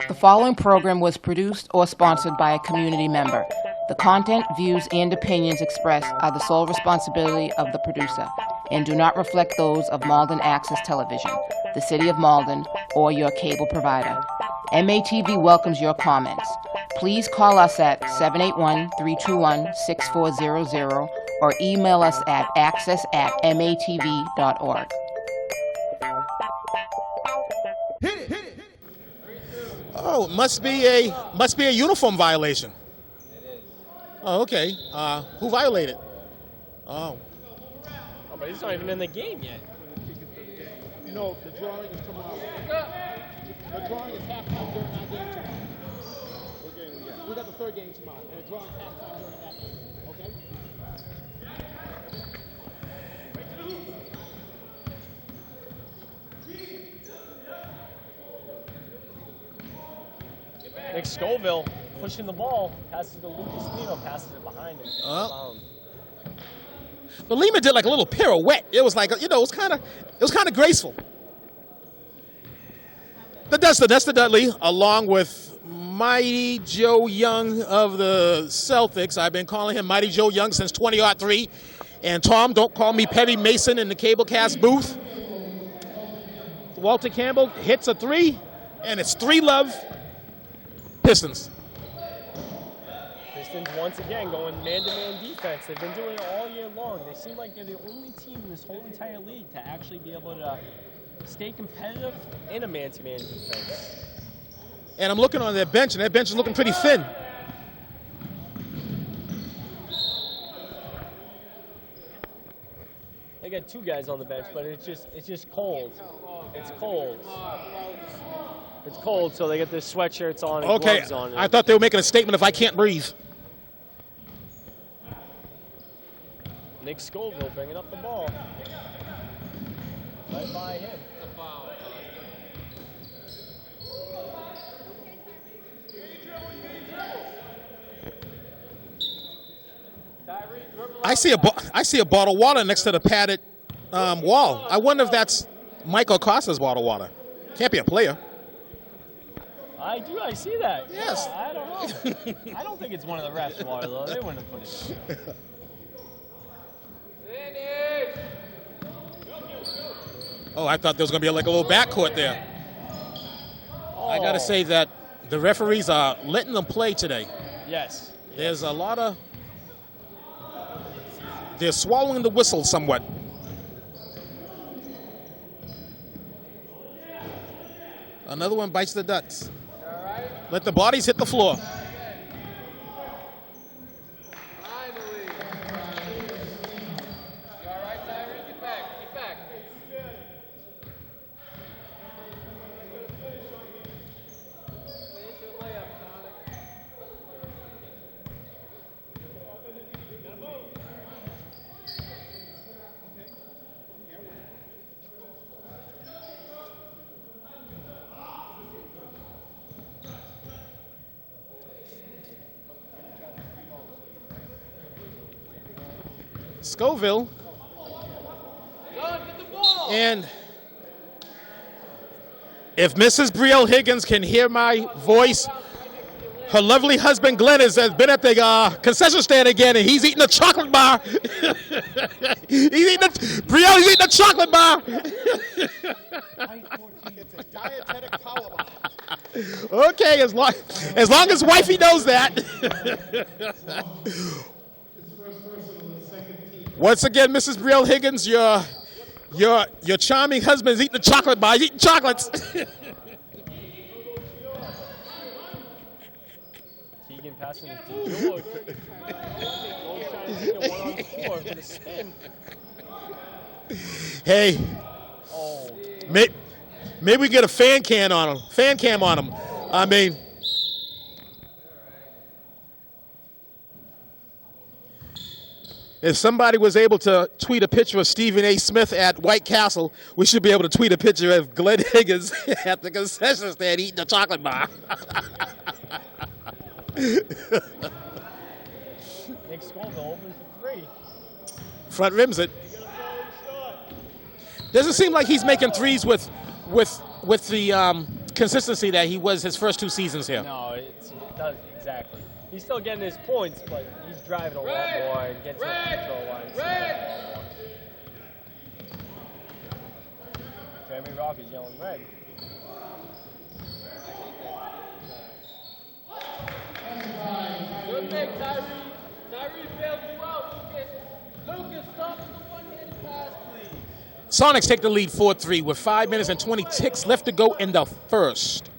The following program was produced or sponsored by a community member. The content, views, and opinions expressed are the sole responsibility of the producer and do not reflect those of Malden Access Television, the City of Malden, or your cable provider. MATV welcomes your comments. Please call us at 781-321-6400 or email us at access@matv.org. Oh, must be a uniform violation. Oh, okay. Who violated? Oh, but he's not even in the game yet. No, the drawing is tomorrow. The drawing is halftime during that game tomorrow. What game we got? We got the third game tomorrow, and the drawing is halftime during that game. Okay? Nick Scoville pushing the ball, passes to Lucas Lima, passes it behind him. But Lima did like a little pirouette. It was like, it was kind of graceful. That's the Dudley, along with Mighty Joe Young of the Celtics. I've been calling him Mighty Joe Young since 2003. And Tom, don't call me Perry Mason in the Cablecast booth. Walter Campbell hits a three, and it's 3-love Pistons. Pistons once again going man-to-man defense. They've been doing it all year long. They seem like they're the only team in this whole entire league to actually be able to stay competitive in a man-to-man defense. And I'm looking on their bench, and their bench is looking pretty thin. They got two guys on the bench, but it's just cold. It's cold. It's cold, so they get their sweatshirts on and gloves on. I thought they were making a statement of I can't breathe. Nick Scoville bringing up the ball. Right by him. I see a bottle of water next to the padded wall. I wonder if that's Michael Costa's bottle of water. Can't be a player. I see that. Yes. Yeah, I don't know. I don't think it's one of the refs' water, though. They wouldn't have put it in. Oh, I thought there was going to be like a little backcourt there. Oh. I got to say that the referees are letting them play today. Yes. There's a lot of... They're swallowing the whistle somewhat. Another one bites the dust. Let the bodies hit the floor. Scoville. And if Mrs. Brielle Higgins can hear my voice, her lovely husband Glenn has been at the concession stand again, and he's eating a chocolate bar. He's eating a chocolate bar. It's a dietetic power bar. Okay, as long as wifey knows that. Once again, Mrs. Brielle Higgins, your charming husband's eating a chocolate bar. He's eating chocolates. Tegan passing it to George. George trying to take a 1-on-4 with a spin. Hey, maybe we get a fan cam on him. I mean, if somebody was able to tweet a picture of Stephen A. Smith at White Castle, we should be able to tweet a picture of Glenn Higgins at the concession stand eating a chocolate bar. Nick Scoville open for 3. Front rims it. Doesn't seem like he's making threes with the consistency that he was his first 2 seasons here. No, it doesn't exactly. He's still getting his points, but he's driving a lot more and getting to the free throw line. Jeremy Rock is yelling red. Good make, Tyree. Tyree bailed you out, Lucas. Lucas, stop with the one-handed pass, please. Sonics take the lead 4-3 with 5 minutes and 20 ticks left to go in the first.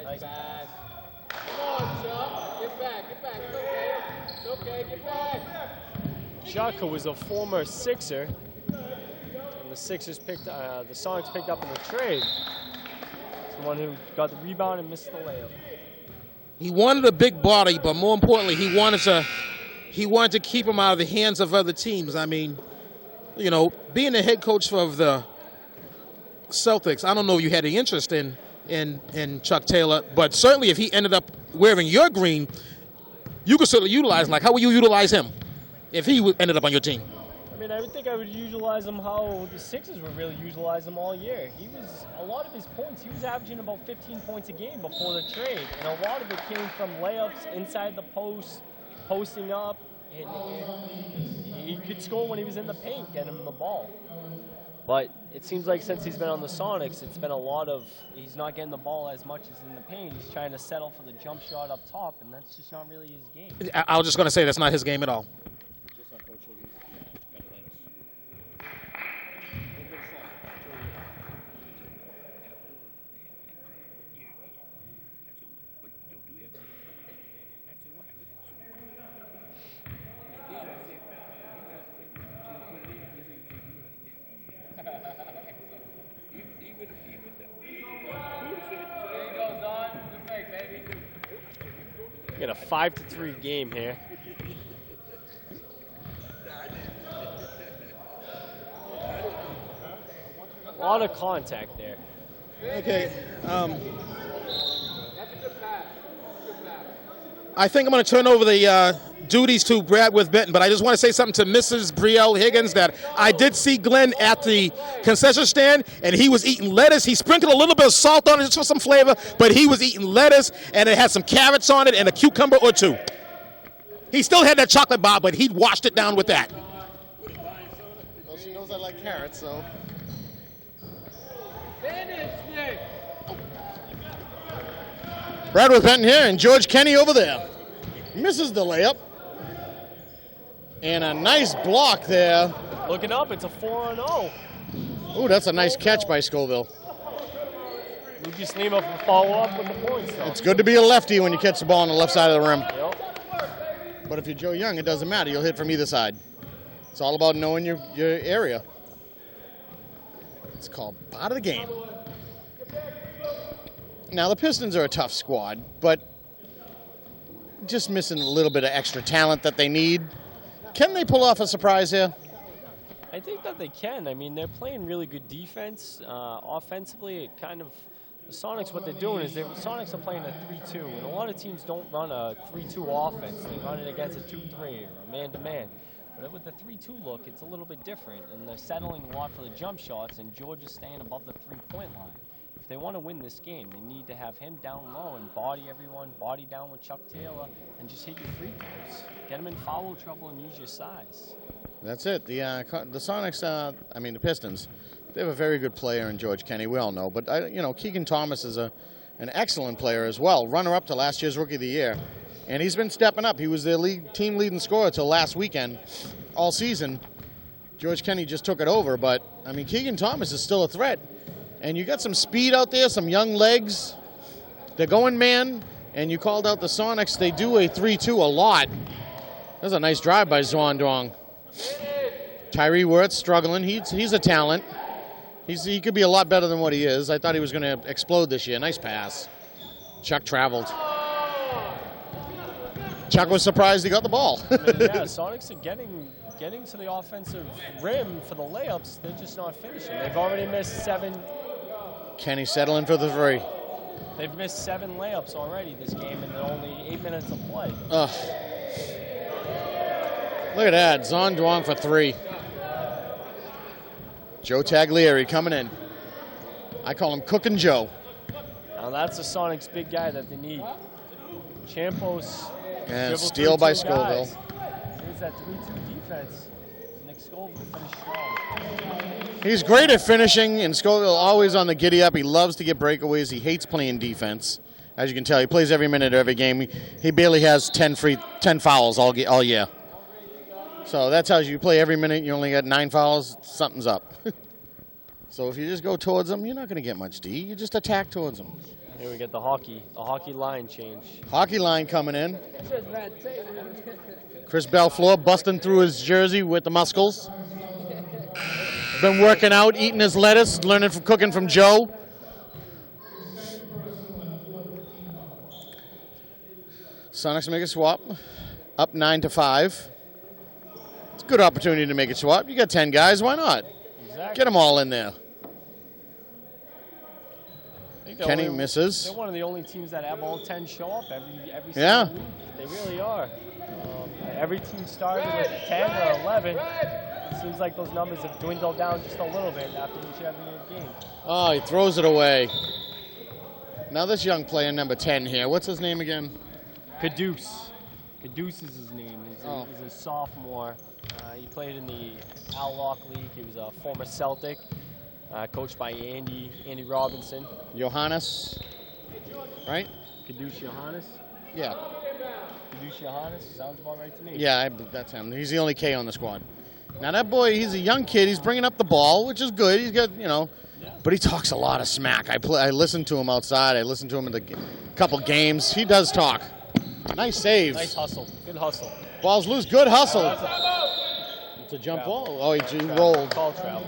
Nice pass. Come on, Chuck. Get back. It's okay. It's okay. Get back. Chuck, who was a former Sixer, and the Sonics picked up in the trade. He's the one who got the rebound and missed the layup. He wanted a big body, but more importantly, he wanted to keep him out of the hands of other teams. I mean, you know, being the head coach of the Celtics, I don't know if you had any interest in Chuck Taylor, but certainly if he ended up wearing your green, you could certainly utilize him. Like, how would you utilize him if he ended up on your team? I mean, I would think I would utilize him how the Sixers would really utilize him all year. A lot of his points, he was averaging about 15 points a game before the trade, and a lot of it came from layups inside the post, posting up, and he could score when he was in the paint, getting him the ball. But it seems like since he's been on the Sonics, it's been a lot of, he's not getting the ball as much as in the paint. He's trying to settle for the jump shot up top, and that's just not really his game. I was just going to say that's not his game at all. We got a 5-3 game here. A lot of contact there. Okay. I think I'm going to turn over the duties to Brad with Benton, but I just want to say something to Mrs. Brielle Higgins that I did see Glenn at the concession stand, and he was eating lettuce. He sprinkled a little bit of salt on it just for some flavor, but he was eating lettuce, and it had some carrots on it and a cucumber or two. He still had that chocolate bar, but he washed it down with that. Well, she knows I like carrots, so. Brad with Benton here, and George Kenny over there. Misses the layup. And a nice block there. Looking up, it's a 4-0. Ooh, that's a nice catch by Scoville. Lucas Lima will follow up with the points, though. It's good to be a lefty when you catch the ball on the left side of the rim. Yep. But if you're Joe Young, it doesn't matter. You'll hit from either side. It's all about knowing your area. It's called part of the game. Now, the Pistons are a tough squad, but just missing a little bit of extra talent that they need. Can they pull off a surprise here? I think that they can. I mean, they're playing really good defense. Offensively, it kind of, the Sonics, what they're doing is the Sonics are playing a 3-2, and a lot of teams don't run a 3-2 offense. They run it against a 2-3 or a man-to-man. But with the 3-2 look, it's a little bit different, and they're settling a lot for the jump shots, and George is staying above the three-point line. If they want to win this game, they need to have him down low and body everyone, body down with Chuck Taylor, and just hit your free throws. Get him in foul trouble and use your size. That's it. The Sonics, the Pistons, they have a very good player in George Kenny. We all know. But, Keegan Thomas is an excellent player as well. Runner-up to last year's Rookie of the Year. And he's been stepping up. He was their team leading scorer till last weekend, all season. George Kenny just took it over. But, Keegan Thomas is still a threat. And you got some speed out there, some young legs. They're going man. And you called out the Sonics. They do a 3-2 a lot. That's a nice drive by Zwandong. Tyree Wirtz struggling. He's a talent. He could be a lot better than what he is. I thought he was going to explode this year. Nice pass. Chuck traveled. Chuck was surprised he got the ball. Sonics are getting to the offensive rim for the layups. They're just not finishing. They've already missed 7. Kenny settling for the 3. They've missed 7 layups already this game, and they're only 8 minutes of play. Ugh. Look at that. Zon Duong for 3. Joe Taglieri coming in. I call him Cookin' Joe. Now that's the Sonics' big guy that they need. Champos. And steal by Scoville. Here's that 3-2 defense. Nick Scoville finished strong. He's great at finishing, and Scoville always on the giddy up. He loves to get breakaways. He hates playing defense. As you can tell, he plays every minute of every game. He barely has 10 fouls all year. So that tells you play every minute. You only got 9 fouls. Something's up. So if you just go towards him, you're not going to get much D. You just attack towards him. Here we get the hockey line change. Hockey line coming in. Chris Belfleur busting through his jersey with the muscles. Been working out, eating his lettuce, learning from cooking from Joe. Sonics make a swap. Up 9-5. It's a good opportunity to make a swap. You got 10 guys, why not? Exactly. Get them all in there. Kenny misses. They're one of the only teams that have all 10 show up every Yeah. single week. They really are. Every team started with 10 or 11. It seems like those numbers have dwindled down just a little bit after each every game. Oh, he throws it away. Now this young player, number 10 here. What's his name again? Caduce. Caduce is his name. He's a sophomore. He played in the Al Lock League. He was a former Celtic, coached by Andy Robinson. Johannes, right? Caduce Johannes? Yeah. Caduce Johannes? Sounds about right to me. Yeah, that's him. He's the only K on the squad. Now that boy, he's a young kid. He's bringing up the ball, which is good. He's got, but he talks a lot of smack. I listen to him outside. I listen to him in the couple games. He does talk. Nice save. Nice hustle. Good hustle. Ball's loose. Good hustle. It's a jump ball. Oh, he rolled. Call travel.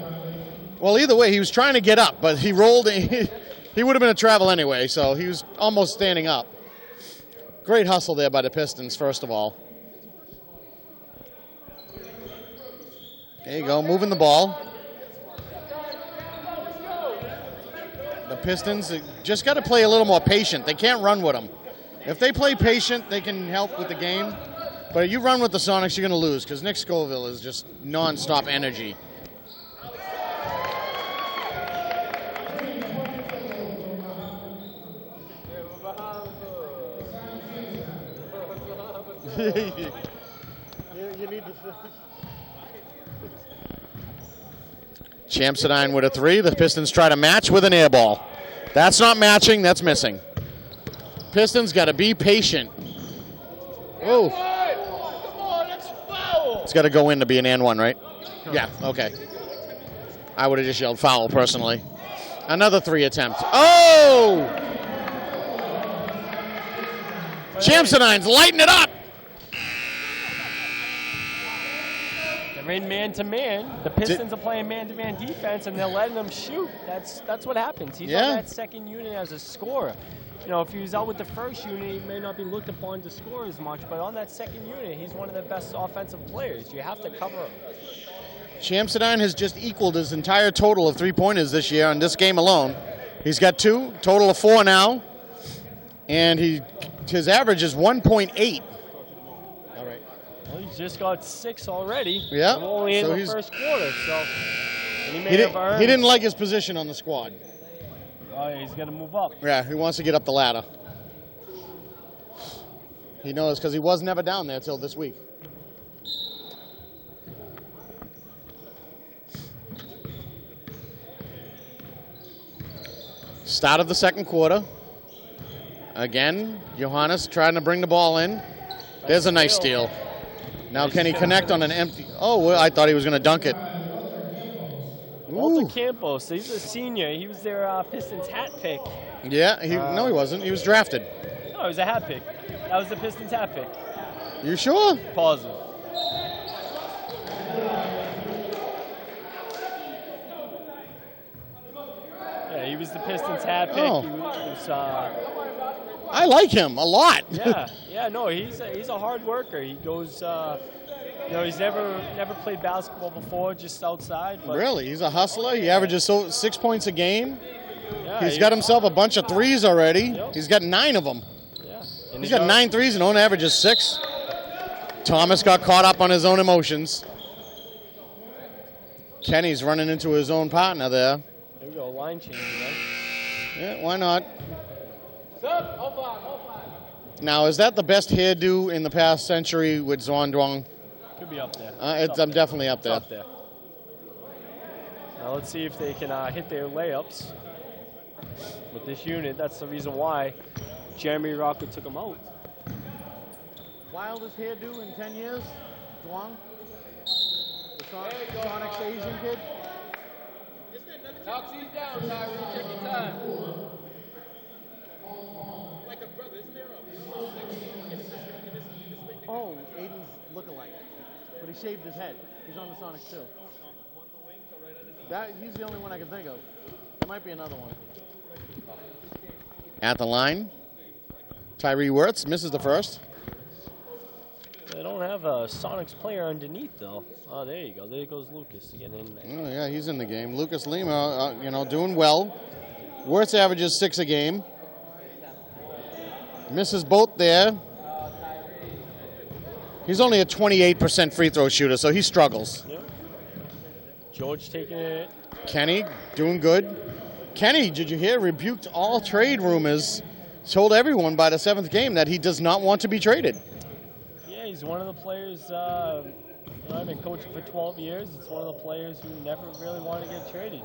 Well, either way, he was trying to get up, but he rolled. He would have been a travel anyway, so he was almost standing up. Great hustle there by the Pistons, first of all. There you go, moving the ball. The Pistons just got to play a little more patient. They can't run with them. If they play patient, they can help with the game. But if you run with the Sonics, you're going to lose because Nick Scoville is just non-stop energy. Chamsidine with a 3. The Pistons try to match with an air ball. That's not matching. That's missing. Pistons got to be patient. Oh. It's got to go in to be an and 1, right? Yeah, okay. I would have just yelled foul personally. Another 3 attempt. Oh! Chamsidine's lighting it up. They're in man-to-man. The Pistons are playing man-to-man defense, and they're letting them shoot. That's what happens. He's on that second unit as a scorer. If he was out with the first unit, he may not be looked upon to score as much, but on that second unit, he's one of the best offensive players. You have to cover him. Chamsidine has just equaled his entire total of 3-pointers this year on this game alone. He's got 2, total of 4 now, and his average is 1.8. All right. Well, he's just got 6 already. Yeah. Only in the first quarter, so he didn't like his position on the squad. Oh, yeah, he's going to move up. Yeah, he wants to get up the ladder. He knows because he was never down there till this week. Start of the second quarter. Again, Johannes trying to bring the ball in. There's a nice steal. Now can he connect on an empty? Oh, well, I thought he was going to dunk it. Walter Campos, he's a senior. He was their Pistons hat pick. Yeah, no, he wasn't. He was drafted. No, it was a hat pick. That was the Pistons hat pick. You sure? Positive. Yeah, he was the Pistons hat pick. Oh. He was, I like him a lot. No, he's a hard worker. He goes, he's never played basketball before, just outside. But Really? He's a hustler? He averages 6 points a game? Yeah, He's got himself a bunch of threes already. Yep. He's got 9 of them. Yeah. And He's got 9 threes and own average is 6. Thomas got caught up on his own emotions. Kenny's running into his own partner there. There we go, line change again. Yeah, why not? Now, is that the best hairdo in the past century with Xuan Duang? Could be up there. I'm definitely up there. It's up there. Now let's see if they can hit their layups with this unit. That's the reason why Jeremy Rocker took him out. Wildest hairdo in 10 years? Duang? The Sonics Asian kid? Knock these down, Tyree. Take your time. Oh, Aiden's look-alike. But he shaved his head. He's on the Sonics too. He's the only one I can think of. There might be another one. At the line, Tyree Wirtz misses the first. They don't have a Sonics player underneath, though. Oh, there you go. There goes Lucas again in there. Oh, yeah, he's in the game. Lucas Lima, doing well. Wirtz averages 6 a game. Misses both there. He's only a 28% free throw shooter, so he struggles. Yep. George taking it. Kenny doing good. Kenny, did you hear, rebuked all trade rumors, told everyone by the 7th game that he does not want to be traded. Yeah, he's one of the players, I've been coaching for 12 years. It's one of the players who never really wanted to get traded.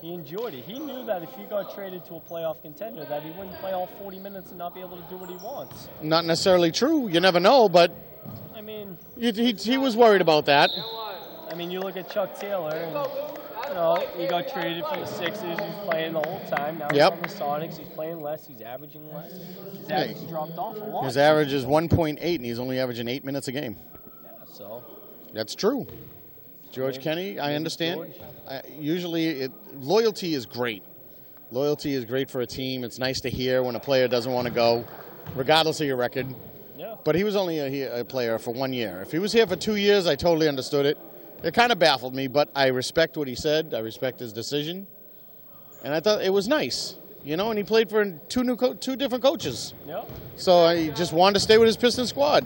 He enjoyed it. He knew that if he got traded to a playoff contender, that he wouldn't play all 40 minutes and not be able to do what he wants. Not necessarily true. You never know, but I mean, he was worried about that. I mean, you look at Chuck Taylor, and he got traded from the Sixers. He's playing the whole time. Now he's on the Sonics. He's playing less. He's averaging less. His average dropped off a lot. His average is 1.8, and he's only averaging 8 minutes a game. Yeah, so. That's true. George Kenny, I understand. Usually, loyalty is great. Loyalty is great for a team. It's nice to hear when a player doesn't want to go, regardless of your record. Yeah. But he was only a player for 1 year. If he was here for 2 years, I totally understood it. It kind of baffled me, but I respect what he said. I respect his decision. And I thought it was nice, and he played for two different coaches. Yeah. So he just wanted to stay with his Pistons squad.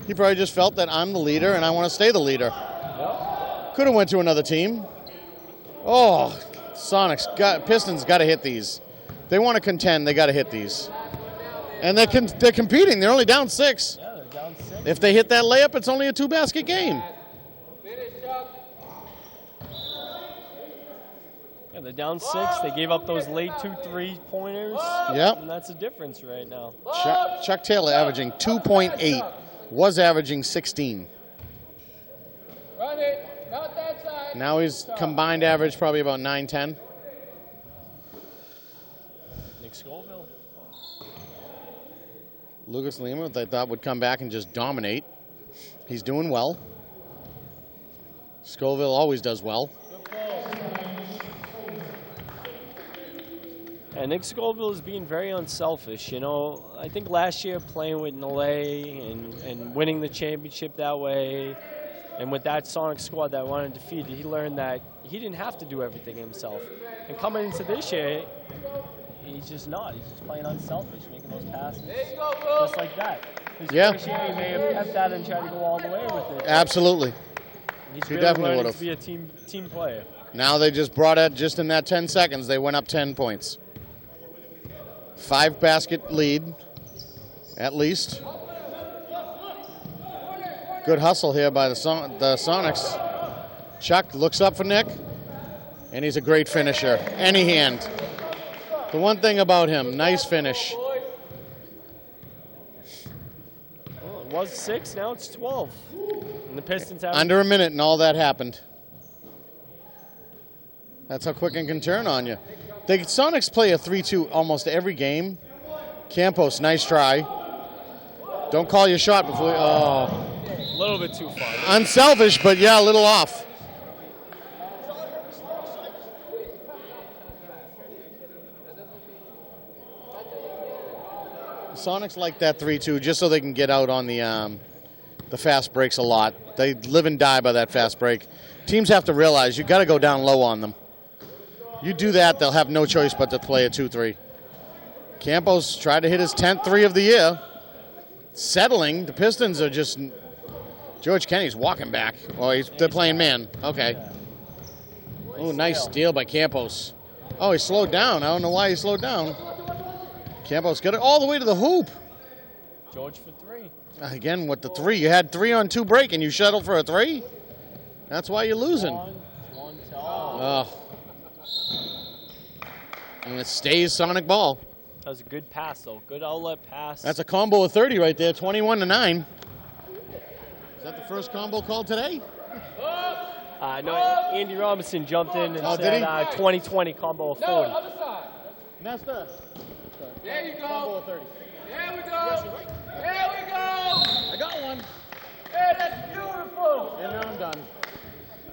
He probably just felt that I'm the leader and I want to stay the leader. Yep. Could have went to another team. Oh, Pistons got to hit these. They want to contend, they got to hit these. And they're competing. They're only down 6. Yeah, they're down 6. If they hit that layup, it's only a 2-basket game. Yeah, they're down 6. They gave up those late 2 3-pointers. Yep. And that's the difference right now. Chuck Taylor averaging 2.8, was averaging 16. Run it. Not that side. Now he's combined average probably about 9-10. Nick Scoville. Lucas Lima, they thought would come back and just dominate. He's doing well. Scoville always does well. And Nick Scoville is being very unselfish. I think last year playing with Nole and winning the championship that way, and with that Sonic squad that went undefeated, he learned that he didn't have to do everything himself. And coming into this year, he's just not. He's just playing unselfish, making those passes just like that. His first year, he may have kept that and tried to go all the way with it. Absolutely. He's He really definitely learning would've. to be a team player. Now they just brought it, just in that 10 seconds, they went up 10 points. 5-basket lead, at least. Good hustle here by the Sonics. Chuck looks up for Nick, and he's a great finisher. Any hand. The one thing about him, nice finish. Well, it was 6, now it's 12. And the Pistons have Under a minute and all that happened. That's how quick it can turn on you. The Sonics play a 3-2 almost every game. Campos, nice try. Don't call your shot before. Oh. a little bit too far. Unselfish, but yeah, a little off. Sonics like that 3-2 just so they can get out on the fast breaks a lot. They live and die by that fast break. Teams have to realize you got to go down low on them. You do that, they'll have no choice but to play a 2-3. Campos tried to hit his 10th three of the year. Settling. The Pistons are just... George Kenny's walking back. Oh, they're playing man. Okay. Oh, nice steal by Campos. Oh, he slowed down. I don't know why he slowed down. Campos got it all the way to the hoop. George for 3. Again, with the 3. You had 3 on 2 break, and you settled for a 3? That's why you're losing. One to Oh. And it stays Sonic ball. That was a good pass, though. Good outlet pass. That's a combo of 30 right there, 21-9. Is that the first combo called today? No, Andy Robinson jumped in and did said 2020 combo of 40. Other side. Nesta. There you go. Combo of 30. There we go. There we go. I got one. Hey, that's beautiful. And now I'm done.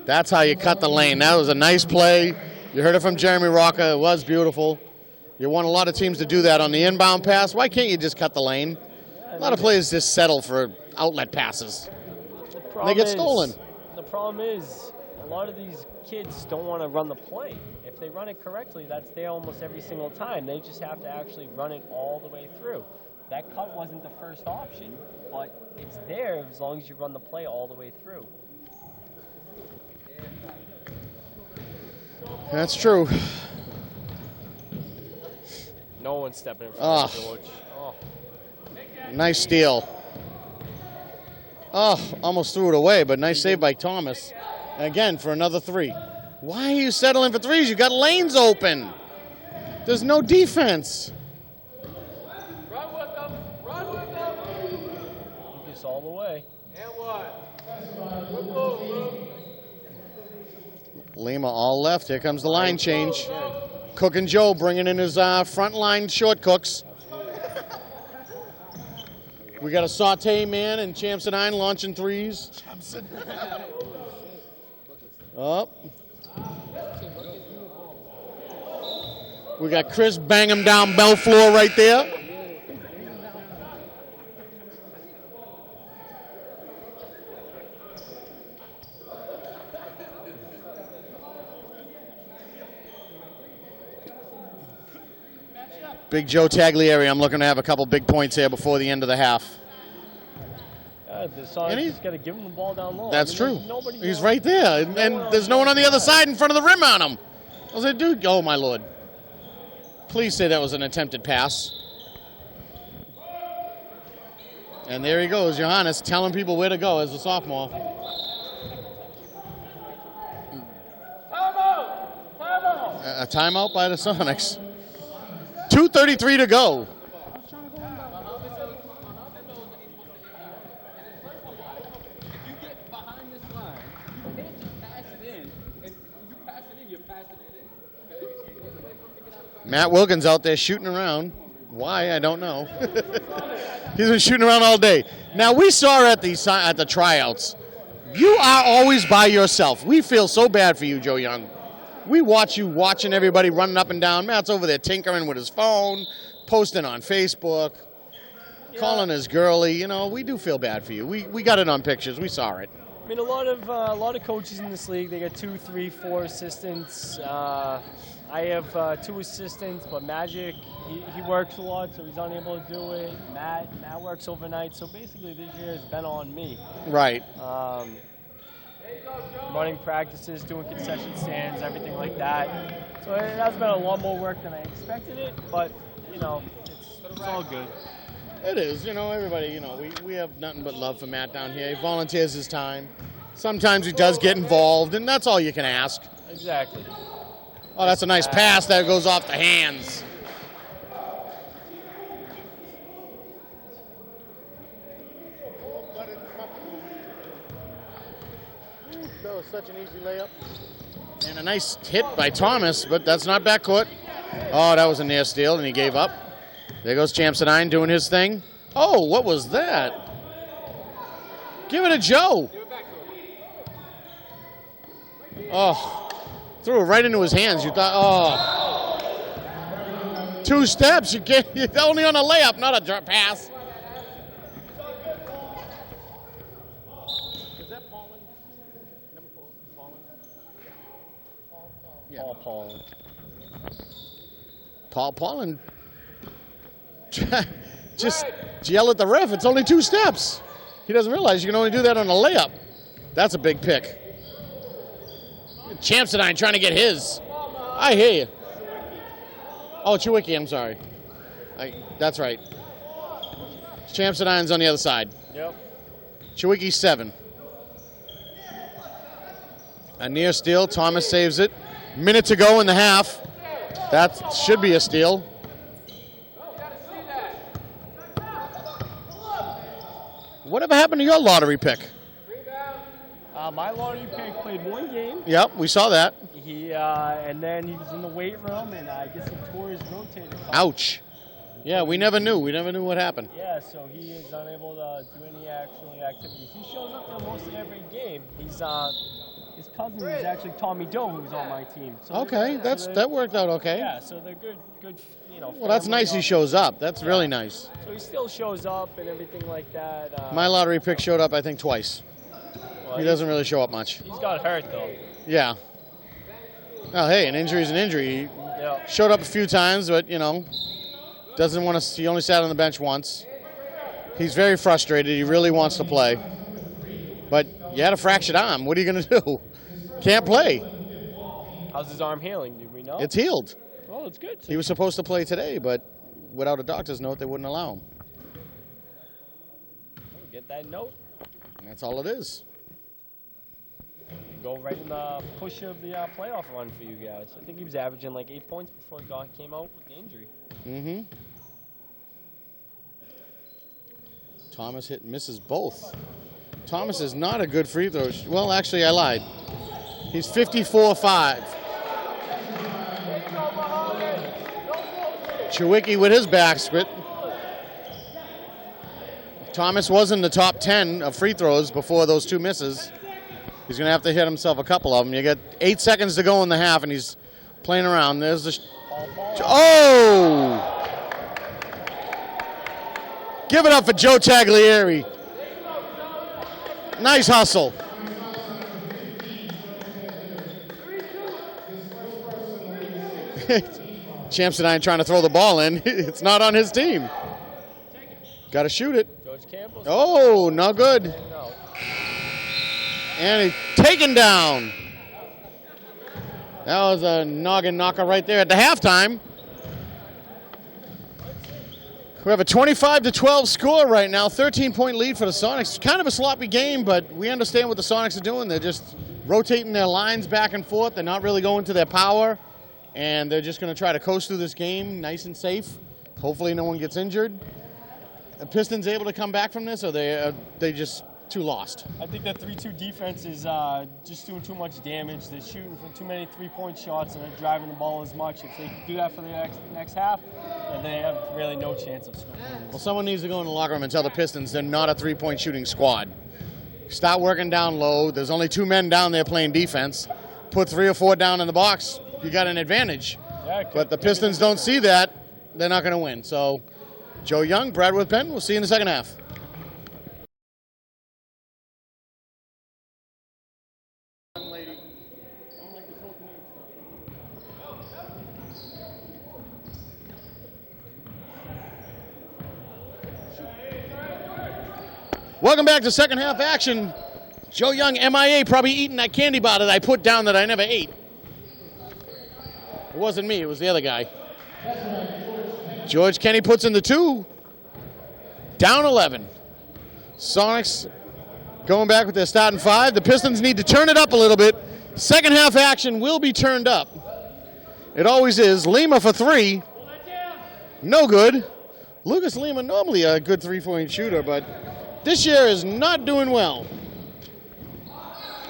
That's how you cut the lane. That was a nice play. You heard it from Jeremy Rocca. It was beautiful. You want a lot of teams to do that on the inbound pass. Why can't you just cut the lane? A lot of players just settle for outlet passes. They get stolen. The problem is a lot of these kids don't want to run the play. If they run it correctly, that's there almost every single time. They just have to actually run it all the way through. That cut wasn't the first option, but it's there as long as you run the play all the way through. That's true. No one's stepping in front of George. Oh. Nice steal. Oh, almost threw it away, but nice save by Thomas. And again, for another 3. Why are you settling for 3s? You got lanes open. There's no defense. Run with them. Run with them. Just all the way. And what? Good move, Luke. Lima all left. Here comes the line change. Cook and Joe bringing in his front line short cooks. We got a saute man and Champs-9 launching 3s. Up. We got Chris bang him down bell floor right there. Big Joe Taglieri, I'm looking to have a couple big points here before the end of the half. The Sonics just got to give him the ball down low. That's true. Nobody He's right there, and there's no one on the other side in front of the rim on him. I was like, dude, oh my Lord. Please say that was an attempted pass. And there he goes, Johannes, telling people where to go as a sophomore. Timeout. Timeout. A timeout by the Sonics. 2:33 to go. Matt Wilkins out there shooting around. Why, I don't know. He's been shooting around all day. Now, we saw at the tryouts, you are always by yourself. We feel so bad for you, Joe Young. We watch you watching everybody running up and down. Matt's over there tinkering with his phone, posting on Facebook, calling his girlie. You know, we do feel bad for you. We got it on pictures. We saw it. I mean, a lot of coaches in this league, they got 2, 3, 4 assistants. I have 2 assistants, but Magic, he works a lot, so he's unable to do it. Matt works overnight, so basically this year has been on me. Right. Running practices, doing concession stands, everything like that. So it has been a lot more work than I expected it, but, you know, it's all good. It is. You know, everybody, you know, we have nothing but love for Matt down here. He volunteers his time. Sometimes he does get involved, and that's all you can ask. Exactly. Oh, that's a nice pass that goes off the hands. That was such an easy layup. And a nice hit by Thomas, but that's not backcourt. Oh, that was a near steal, and he gave up. There goes Champs-9 doing his thing. Oh, what was that? Give it to Joe. Oh, threw it right into his hands. You thought, oh. 2 steps. You're only on a layup, not a pass. Is that Paulin? Number 4, Paulin? Yeah. Paul. Paul Paulin just yell at the ref. It's only 2 steps. He doesn't realize you can only do that on a layup. That's a big pick. Champsonine trying to get his. I hear you. Oh, Chewicki, I'm sorry. That's right. Champsonine's on the other side. Yep. Chewicki 7. A near steal. Thomas saves it. Minute to go in the half. That should be a steal. Whatever happened to your lottery pick? My lottery pick played 1 game. Yep, we saw that. And then he was in the weight room, and I guess he tore his rotator cuff. Ouch. Yeah, we never knew. We never knew what happened. Yeah, so he is unable to do any actual activities. He shows up there mostly every game. He's his cousin is actually Tommy Doe, who's on my team. So Okay, that worked out okay. Yeah, so they're good. Well, that's nice he shows up. That's really nice. So he still shows up and everything like that. My lottery pick showed up, I think, twice. Well, He doesn't really show up much. He's got hurt though. Yeah. Well, hey, an injury is an injury. Yeah. He showed up a few times, but, doesn't want to. He only sat on the bench once. He's very frustrated. He really wants to play. But you had a fractured arm. What are you going to do? Can't play. How's his arm healing? Do we know? It's healed. Oh, it's good. He was supposed to play today, but without a doctor's note, they wouldn't allow him. Get that note. And that's all it is. Go right in the push of the playoff run for you guys. I think he was averaging like 8 points before he came out with the injury. Mm-hmm. Thomas misses both. Thomas is not a good free throw. Well, actually, I lied. He's 54-5. Chewicki with his backspin. Thomas was in the top 10 of free throws before those 2 misses. He's going to have to hit himself a couple of them. You got 8 seconds to go in the half, and he's playing around. There's the... Oh! Give it up for Joe Taglieri. Nice hustle. Champsonine trying to throw the ball in. It's not on his team. Got to shoot it. George Campbell. Oh, no good. And he's taken down. That was a noggin knocker right there at the halftime. We have a 25-12 score right now, 13-point lead for the Sonics. Kind of a sloppy game, but we understand what the Sonics are doing. They're just rotating their lines back and forth. They're not really going to their power, and they're just going to try to coast through this game nice and safe. Hopefully no one gets injured. The Pistons able to come back from this, or they just too lost? I think that 3-2 defense is just doing too much damage. They're shooting for too many three-point shots, and they're driving the ball as much. If they do that for the next half, then they have really no chance of scoring. Well, someone needs to go in the locker room and tell the Pistons they're not a three-point shooting squad. Start working down low. There's only 2 men down there playing defense. Put 3 or 4 down in the box. You got an advantage. Yeah, but the Pistons don't see that. They're not going to win. So, Joe Young, Bradworth Penn, we'll see you in the second half. Welcome back to second half action. Joe Young, MIA, probably eating that candy bar that I put down that I never ate. It wasn't me, it was the other guy. George Kenny puts in the 2. Down 11. Sonics going back with their starting 5. The Pistons need to turn it up a little bit. Second half action will be turned up. It always is. Lima for 3. No good. Lucas Lima, normally a good 3-point shooter, but this year is not doing well.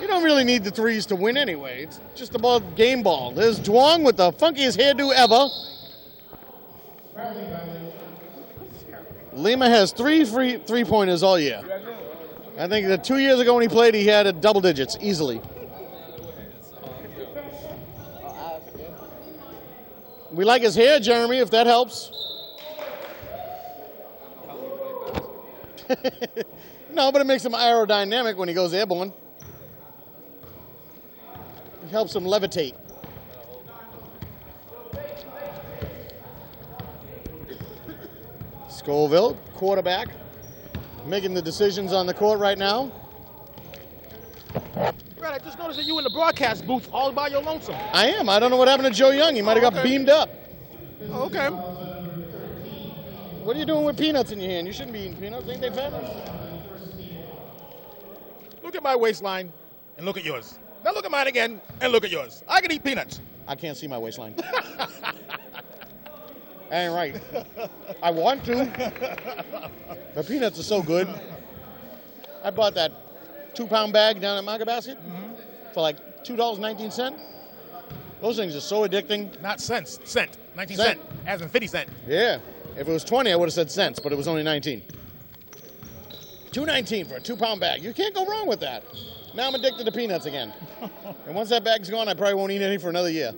You don't really need the 3s to win anyway. It's just about game ball. There's Duong with the funkiest hairdo ever. Lima has 3 three-pointers all year. I think that 2 years ago when he played, he had a double digits easily. We like his hair, Jeremy, if that helps. No, but it makes him aerodynamic when he goes airborne. It helps him levitate. Scoville, quarterback, making the decisions on the court right now. Brad, I just noticed that you in the broadcast booth all by your lonesome. I am. I don't know what happened to Joe Young. He might have got beamed up. Oh, okay. What are you doing with peanuts in your hand? You shouldn't be eating peanuts. Ain't they fatness? Look at my waistline and look at yours. Now look at mine again and look at yours. I can eat peanuts. I can't see my waistline. Ain't right. I want to. The peanuts are so good. I bought that 2-pound bag down at Market Basket for like $2.19. Those things are so addicting. Not cents, cent. 19 cent. As in 50 cent. Yeah. If it was 20, I would have said cents, but it was only 19. $2.19 for a 2-pound bag. You can't go wrong with that. Now I'm addicted to peanuts again. And once that bag's gone, I probably won't eat any for another year.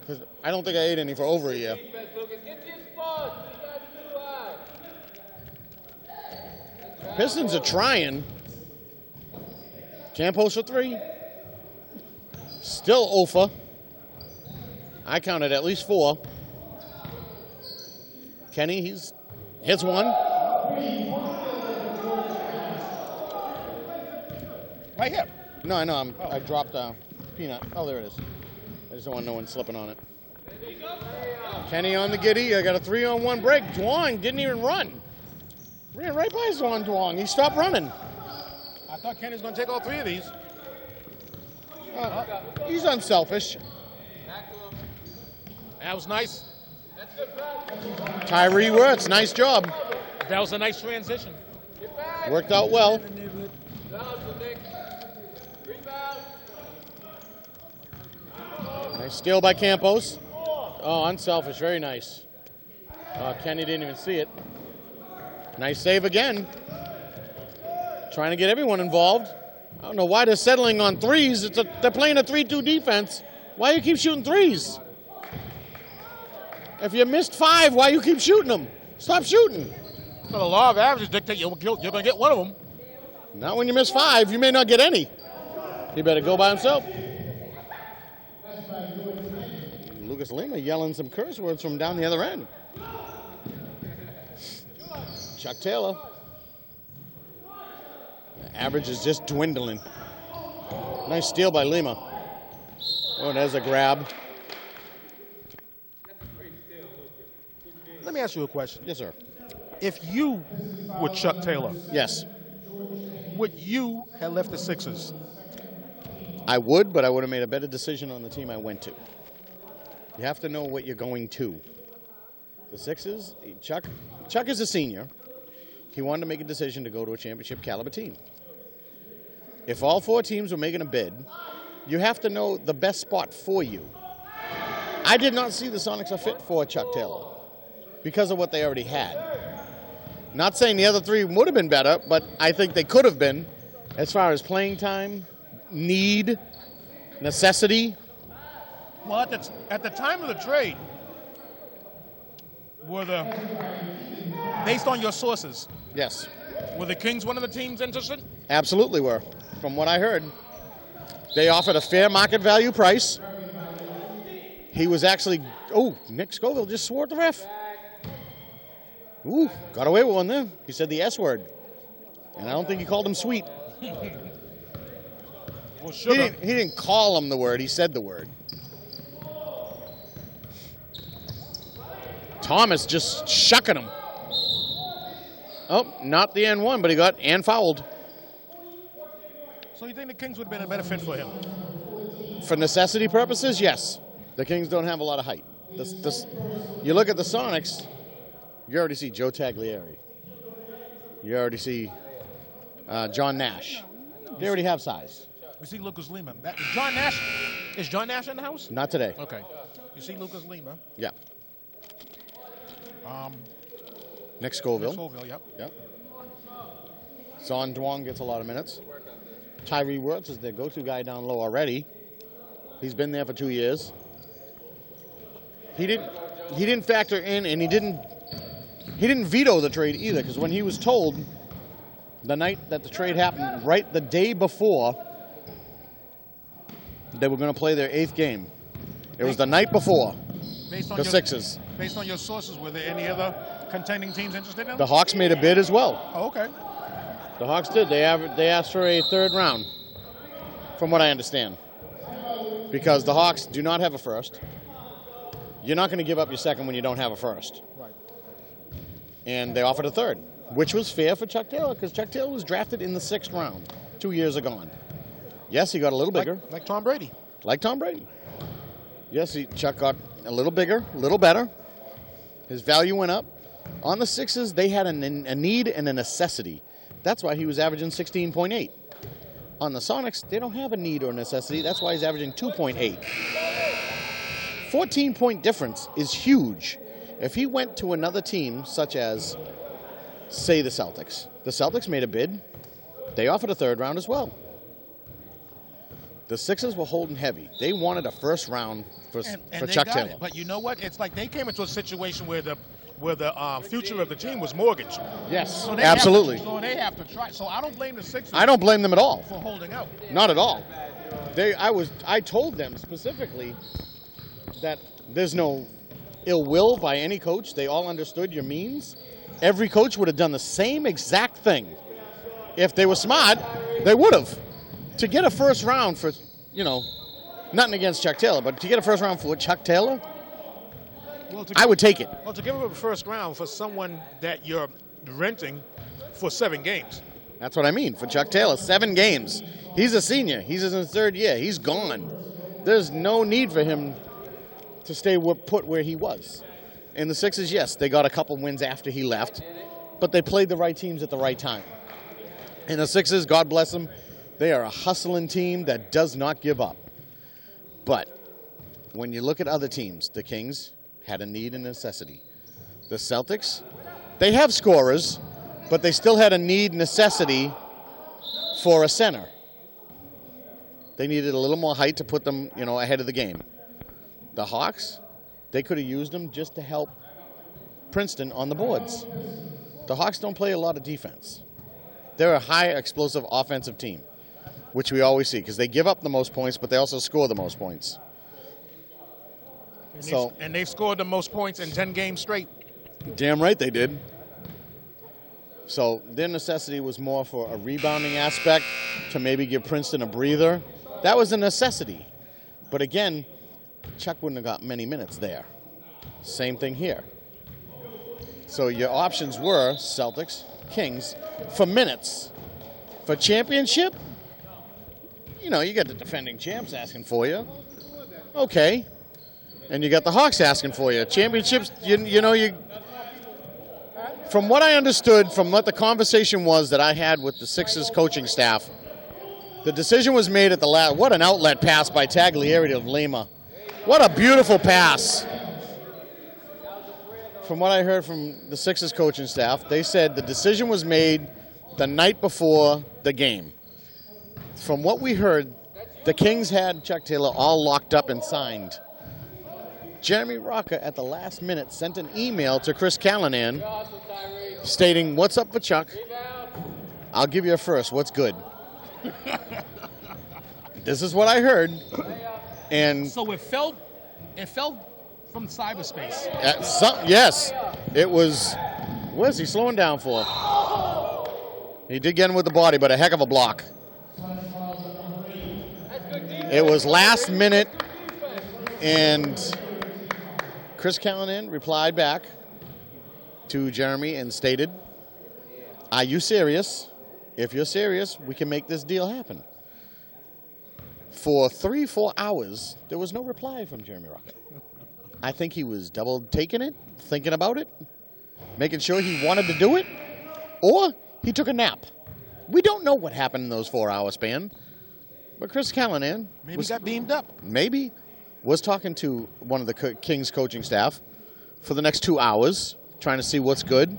Because I don't think I ate any for over a year. Pistons are trying. Can't post for 3. Still Ofa. I counted at least 4. Kenny, he's hits one. Right here. No, I know. I dropped a peanut. Oh, there it is. I just don't want no one slipping on it. Kenny on the giddy. I got a 3-on-1 break. Duong didn't even run. Ran right by Zwan Duong. He stopped running. I thought Kenny's going to take all 3 of these. He's unselfish. That was nice. Tyree Wirtz, nice job. That was a nice transition. Worked out well. Nice steal by Campos. Oh, unselfish, very nice. Kenny didn't even see it. Nice save again. Trying to get everyone involved. I don't know why they're settling on 3s. They're playing a 3-2 defense. Why do you keep shooting 3s? If you missed 5, why you keep shooting them? Stop shooting. So the law of averages dictate you're going to get one of them. Not when you miss 5. You may not get any. He better go by himself. Lucas Lima yelling some curse words from down the other end. Chuck Taylor. The average is just dwindling. Nice steal by Lima. Oh, there's a grab. Let me ask you a question. Yes, sir. If you were Chuck Taylor, Yes. would you have left the Sixers? I would, but I would have made a better decision on the team I went to. You have to know what you're going to. The Sixers, Chuck is a senior. He wanted to make a decision to go to a championship caliber team. If all 4 teams were making a bid, you have to know the best spot for you. I did not see the Sonics a fit for Chuck Taylor because of what they already had. Not saying the other 3 would have been better, but I think they could have been as far as playing time, need, necessity. Well, at the time of the trade, based on your sources, Yes, were the Kings one of the teams interested? absolutely were. From what I heard, they offered a fair market value price. He was actually, Nick Scoville just swore at the ref. Ooh, got away with one there. He said the S word. And I don't think he called him sweet. Well, sugar. He didn't call him the word, he said the word. Thomas just shucking him. Oh, not the N1, but he got fouled. So you think the Kings would have been a better fit for him? For necessity purposes, yes. The Kings don't have a lot of height. You look at the Sonics, you already see Joe Taglieri. You already see John Nash. They already have size. We see Lucas Lima. Is John Nash in the house? Not today. Okay. You see Lucas Lima. Yeah. Nick Nick Scoville. Scoville, yep. Yep. Zwan Duong gets a lot of minutes. Tyree Wirtz is their go-to guy down low already. He's been there for 2 years. He didn't factor in, and he didn't veto the trade either, because when he was told the night that the trade happened, right the day before, they were going to play their 8th game. It was the night before. Based on The Sixers. Based on your sources, were there any other contending teams interested in him? The Hawks made a bid as well. Oh, okay. The Hawks did. They asked for a third round, from what I understand. Because the Hawks do not have a first. You're not going to give up your second when you don't have a first. Right. And they offered a third, which was fair for Chuck Taylor, because Chuck Taylor was drafted in the 6th round 2 years ago. Yes, he got a little bigger. Like Tom Brady. Like Tom Brady. Yes, Chuck got a little bigger, a little better. His value went up. On the Sixers, they had a need and a necessity. That's why he was averaging 16.8. On the Sonics, they don't have a need or necessity. That's why he's averaging 2.8. 14-point difference is huge. If he went to another team, such as, say, the Celtics made a bid. They offered a third round as well. The Sixers were holding heavy. They wanted a first round for Chuck Taylor. But you know what? It's like they came into a situation where the future of the team was mortgaged. Yes, So they absolutely. So they have to try. So I don't blame the Sixers. I don't blame them at all. For holding out. Not at all. I told them specifically that there's no ill will by any coach. They all understood your means. Every coach would have done the same exact thing. If they were smart, they would have. To get a first round for, nothing against Chuck Taylor, but to get a first round for Chuck Taylor, I would take it. Well, to give up a first round for someone that you're renting for 7 games. That's what I mean. For Chuck Taylor, 7 games. He's a senior. He's in his 3rd year. He's gone. There's no need for him to stay put where he was. And the Sixers, yes, they got a couple wins after he left, but they played the right teams at the right time. And the Sixers, God bless them, they are a hustling team that does not give up. But when you look at other teams, the Kings had a need and necessity. The Celtics, they have scorers, but they still had a need necessity for a center. They needed a little more height to put them, ahead of the game. The Hawks, they could have used them just to help Princeton on the boards. The Hawks don't play a lot of defense. They're a high explosive offensive team, which we always see, because they give up the most points, but they also score the most points. And they've scored the most points in 10 games straight. Damn right they did. So their necessity was more for a rebounding aspect, to maybe give Princeton a breather. That was a necessity. But again, Chuck wouldn't have got many minutes there. Same thing here. So your options were Celtics, Kings, for minutes. For championship, you got the defending champs asking for you. Okay. And you got the Hawks asking for you. Championships, from what I understood, from what the conversation was that I had with the Sixers coaching staff, the decision was made at the last. What an outlet pass by Taglieri to Lima. What a beautiful pass. From what I heard from the Sixers coaching staff, they said the decision was made the night before the game. From what we heard, the Kings had Chuck Taylor all locked up and signed. Jeremy Rocker, at the last minute, sent an email to Chris Callanan stating, "What's up for Chuck? I'll give you a first. What's good?" This is what I heard. And So it fell from cyberspace. yes, it was. What is he slowing down for? He did get him with the body, but a heck of a block. It was last minute, and Chris Callanan replied back to Jeremy and stated, "Are you serious? If you're serious, we can make this deal happen." For 3-4 hours, there was no reply from Jeremy Rocket. I think he was double taking it, thinking about it, making sure he wanted to do it, or he took a nap. We don't know what happened in those 4-hour span. But Chris Callanan Maybe got beamed up. Maybe was talking to one of the Kings coaching staff for the next 2 hours, trying to see what's good.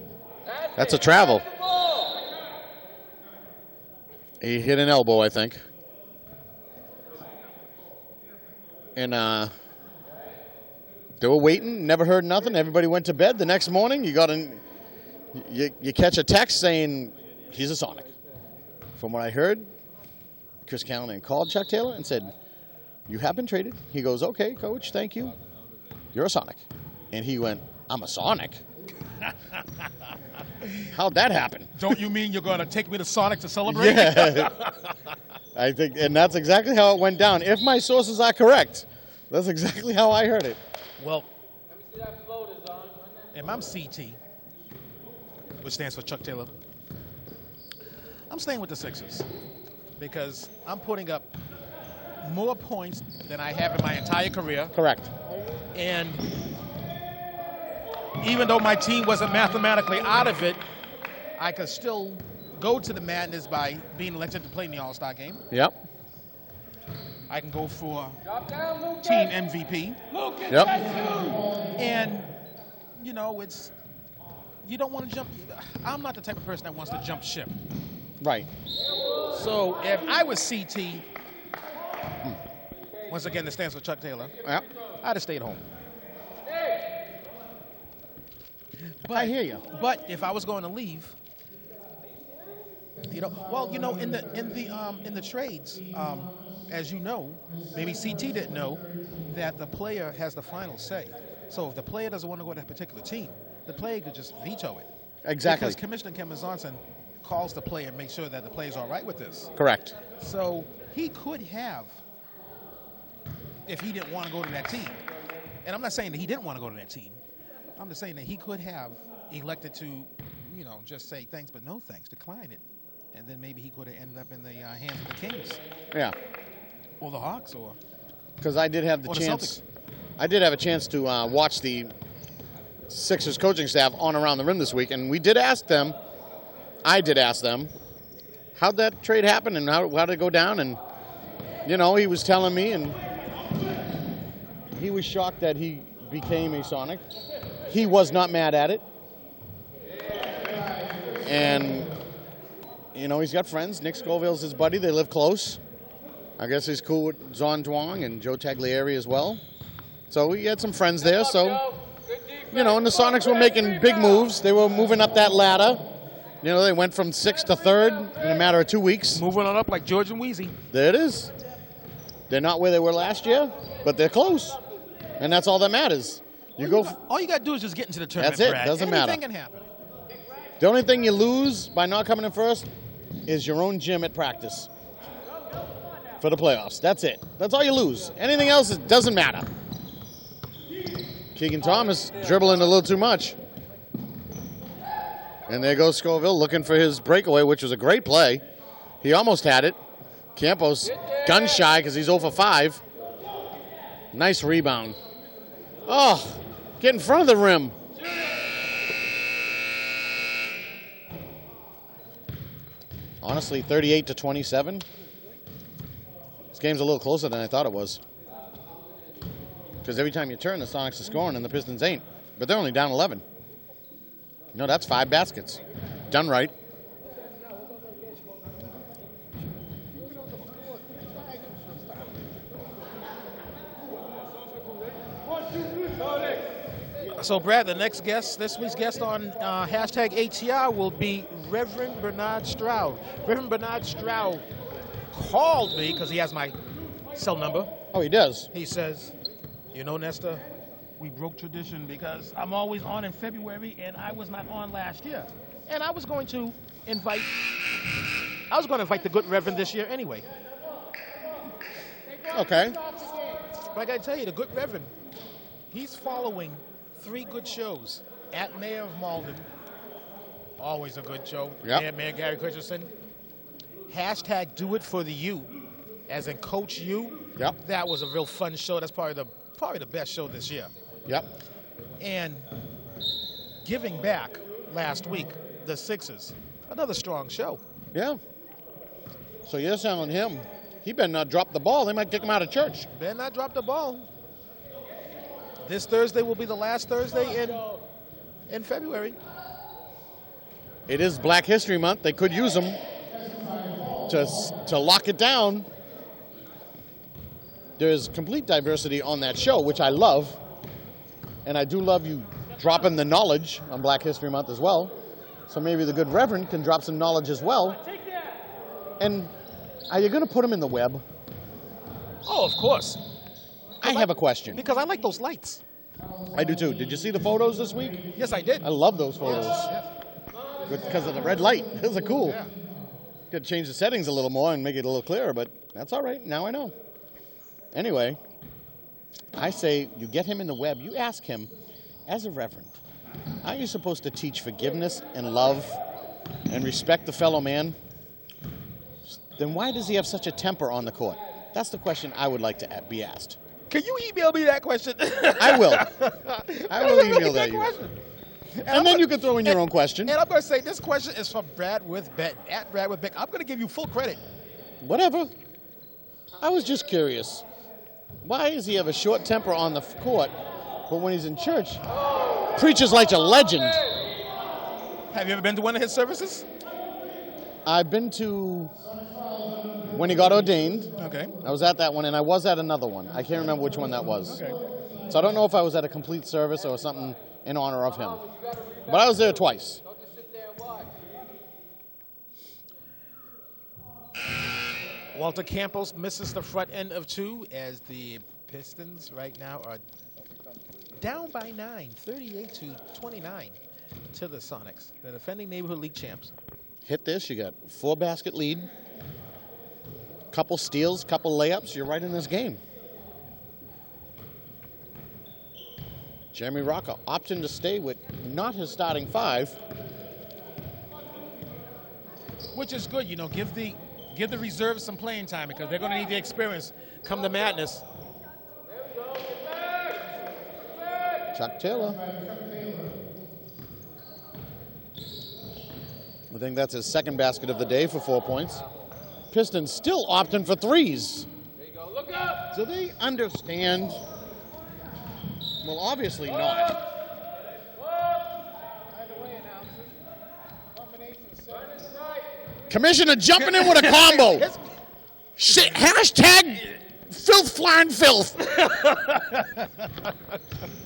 That's a travel. He hit an elbow, I think. And they were waiting, never heard nothing. Everybody went to bed. The next morning, you catch a text saying he's a Sonic. From what I heard, Chris Callanan called Chuck Taylor and said, "You have been traded." He goes, "Okay, coach, thank you. You're a Sonic." And he went, "I'm a Sonic?" How'd that happen? Don't you mean you're going to take me to Sonic to celebrate? Yeah. I think, and that's exactly how it went down. If my sources are correct, that's exactly how I heard it. Well, if I'm CT, which stands for Chuck Taylor, I'm staying with the Sixers because I'm putting up more points than I have in my entire career. Correct. And even though my team wasn't mathematically out of it, I could still go to the madness by being elected to play in the All-Star game. Yep. I can go for team MVP. Yep. And, you know, you don't want to jump. I'm not the type of person that wants to jump ship. Right. So if I was CT, once again, this stands for Chuck Taylor, Yep. I'd have stayed home. But, I hear you. But if I was going to leave, you know, well, you know, in the trades, as you know, maybe CT didn't know that the player has the final say. So if the player doesn't want to go to a particular team, the player could just veto it. Exactly. Because Commissioner Kevin Johnson calls the player and makes sure that the player's all right with this. Correct. So he could have, if he didn't want to go to that team, and I'm not saying that he didn't want to go to that team, I'm just saying that he could have elected to, you know, just say thanks but no thanks, decline it. And then maybe he could have ended up in the hands of the Kings. Yeah. Or the Hawks, or Because I did have the Or the chance. Celtics. I did have a chance to watch the Sixers coaching staff on Around the Rim this week, and we did ask them. I did ask them, how'd that trade happen and how did it go down? And you know, he was telling me, and he was shocked that he became a Sonic. He was not mad at it, and you know, he's got friends. Nick Scoville's his buddy. They live close. I guess he's cool with Zon Duong and Joe Taglieri as well. So he had some friends there. So, you know, and the Sonics were making big moves. They were moving up that ladder. You know, they went from 6th to 3rd in a matter of 2 weeks. moving on up like George and Wheezy. There it is. They're not where they were last year, but they're close. And that's all that matters. All you got to do is just get into the tournament, That's it. Brad. Doesn't matter. Anything can happen. The only thing you lose by not coming in first is your own gym at practice for the playoffs. That's it. That's all you lose. Anything else, it doesn't matter. Keegan Thomas dribbling a little too much. And there goes Scoville looking for his breakaway, which was a great play. He almost had it. Campos gun shy because he's 0 for 5. Nice rebound. Oh, get in front of the rim. Honestly, 38-27. This game's a little closer than I thought it was. Because every time you turn, the Sonics are scoring and the Pistons ain't. But they're only down 11. No, that's 5 baskets. Done right. So, Brad, the next guest, this week's guest on hashtag ATR will be Reverend Bernard Stroud. Reverend Bernard Stroud called me because he has my cell number. Oh, he does? He says, you know, Nestor, we broke tradition because I'm always on in February and I was not on last year. And I was going to invite the good Reverend this year anyway. Okay. But I got to tell you, the good Reverend, he's following 3 good shows. At Mayor of Malden, always a good show. Yep. Mayor Gary Christensen. Hashtag Do It For The U, as in Coach U. Yep. That was a real fun show. That's probably the best show this year. Yep. And Giving Back last week, the Sixers, another strong show. Yeah. So you're telling him he better not drop the ball. They might kick him out of church. Better not drop the ball. This Thursday will be the last Thursday in February. It is Black History Month. They could use them to lock it down. There's complete diversity on that show, which I love. And I do love you dropping the knowledge on Black History Month as well. So maybe the good Reverend can drop some knowledge as well. And are you going to put him in the web? Oh, of course. I have a question. Because I like those lights. I do too. Did you see the photos this week? Yes, I did. I love those photos. Because of the red light. Those are cool. Yeah. Got to change the settings a little more and make it a little clearer, but that's all right. Now I know. Anyway, I say you get him in the web. You ask him, as a reverend, aren't you supposed to teach forgiveness and love and respect the fellow man? Then why does he have such a temper on the court? That's the question I would like to be asked. Can you email me that question? I will. I will email that you. And then you can throw in your own question. And I'm going to say this question is from Brad with Bet. At Brad with Bet. I'm going to give you full credit. Whatever. I was just curious. Why does he have a short temper on the court, but when he's in church, preaches like a legend? Have you ever been to one of his services? I've been to when he got ordained. Okay. I was at that one, and I was at another one. I can't remember which one that was. Okay. So I don't know if I was at a complete service or something in honor of him. But I was there twice. Don't just sit there and watch. Walter Campos misses the front end of 2 as the Pistons right now are down by 9, 38-29 to the Sonics, the defending Neighborhood League champs. Hit this, you got 4-basket lead. Couple steals, couple layups, you're right in this game. Jeremy Rocca opting to stay with not his starting 5. Which is good, you know, give the reserves some playing time because they're going to need the experience come the madness. Chuck Taylor. I think that's his second basket of the day for 4 points. Pistons still opting for 3s. There you go. Look up. Do they understand? Well, obviously not. Commissioner jumping in with a combo. Shit, hashtag filth flying filth.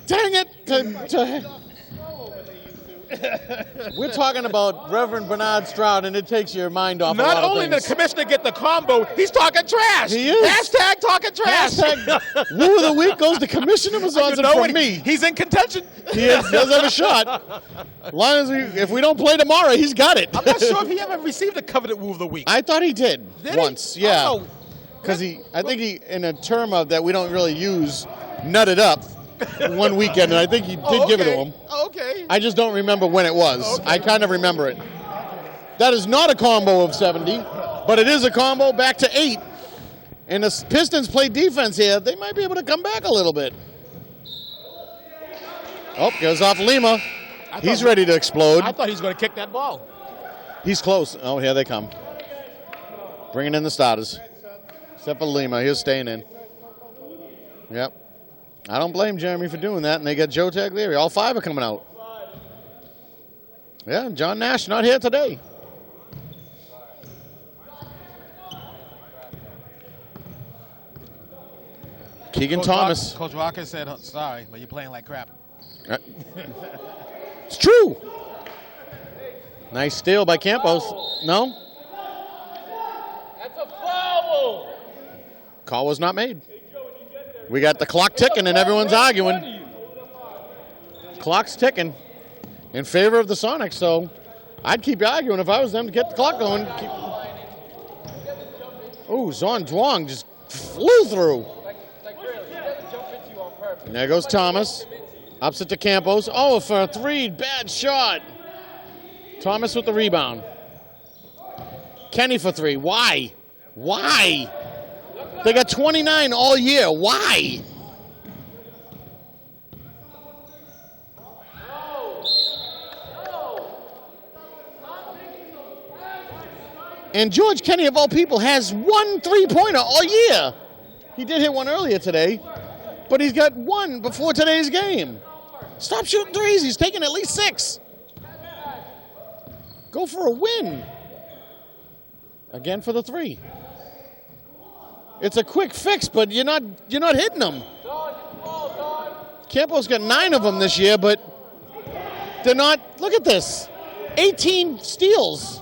Dang it. We're talking about Reverend Bernard Stroud, and it takes your mind off a lot Not of only did things. the commissioner get the combo, he's talking trash. He is. Hashtag talking trash. Hashtag Woo of the Week goes to Commissioner Mazzosa from me. He's in contention. He does have a shot. As long as if we don't play tomorrow, he's got it. I'm not sure if he ever received a coveted Woo of the Week. I thought he did once, he? yeah. Oh. Because I think he, in a term of that we don't really use, nutted up one weekend, and I think he did give it to him. Okay. I just don't remember when it was. I kind of remember it. That is not a combo of 70, but it is a combo back to 8. And the Pistons play defense here. They might be able to come back a little bit. Oh, goes off Lima. He's ready to explode. I thought he was going to kick that ball. He's close. Oh, here they come. Bringing in the starters. Except for Lima. He's staying in. Yep. I don't blame Jeremy for doing that. And they got Joe Taglieri. All 5 are coming out. Yeah, John Nash not here today. Keegan Thomas. Coach Walker said, sorry, but you're playing like crap. It's true. Nice steal by Campos. No? That's a foul. Call was not made. We got the clock ticking and everyone's arguing. Clock's ticking in favor of the Sonics, so I'd keep arguing if I was them to get the clock going. Oh, Zon Duong just flew through. And there goes Thomas. Ups it to Campos. Oh, for a 3, bad shot. Thomas with the rebound. Kenny for 3. Why? Why? They got 29 all year. Why? And George Kenny, of all people, has 1 3-pointer all year. He did hit one earlier today, but he's got 1 before today's game. Stop shooting 3s. He's taking at least 6. Go for a win. Again for the 3. It's a quick fix, but you're not hitting them. Campos got 9 of them this year, but they're not. Look at this. 18 steals.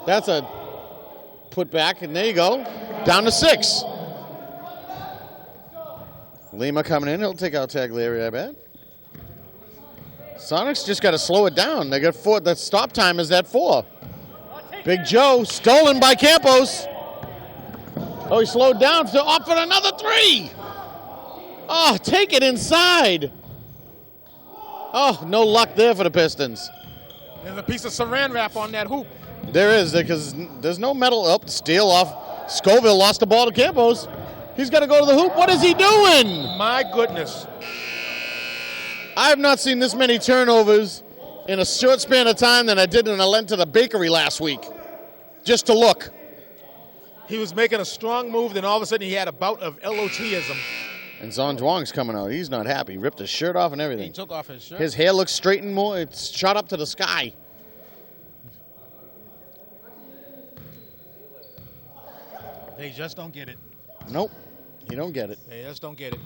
That's a put back, and there you go. Down to 6. Lima coming in. He'll take out Taglieri, I bet. Sonics just got to slow it down. They got 4. The stop time is at 4. Big Joe stolen by Campos. Oh, he slowed down to offer another 3. Oh, take it inside. Oh, no luck there for the Pistons. There's a piece of saran wrap on that hoop. There is, because there's no metal. Up, steal off. Scoville lost the ball to Campos. He's got to go to the hoop. What is he doing? My goodness. I have not seen this many turnovers in a short span of time than I did when I went to the bakery last week, just to look. He was making a strong move, then all of a sudden he had a bout of LOTism. And Zon Duong's coming out. He's not happy. He ripped his shirt off and everything. He took off his shirt. His hair looks straightened more. It's shot up to the sky. They just don't get it. Nope, you don't get it. They just don't get it.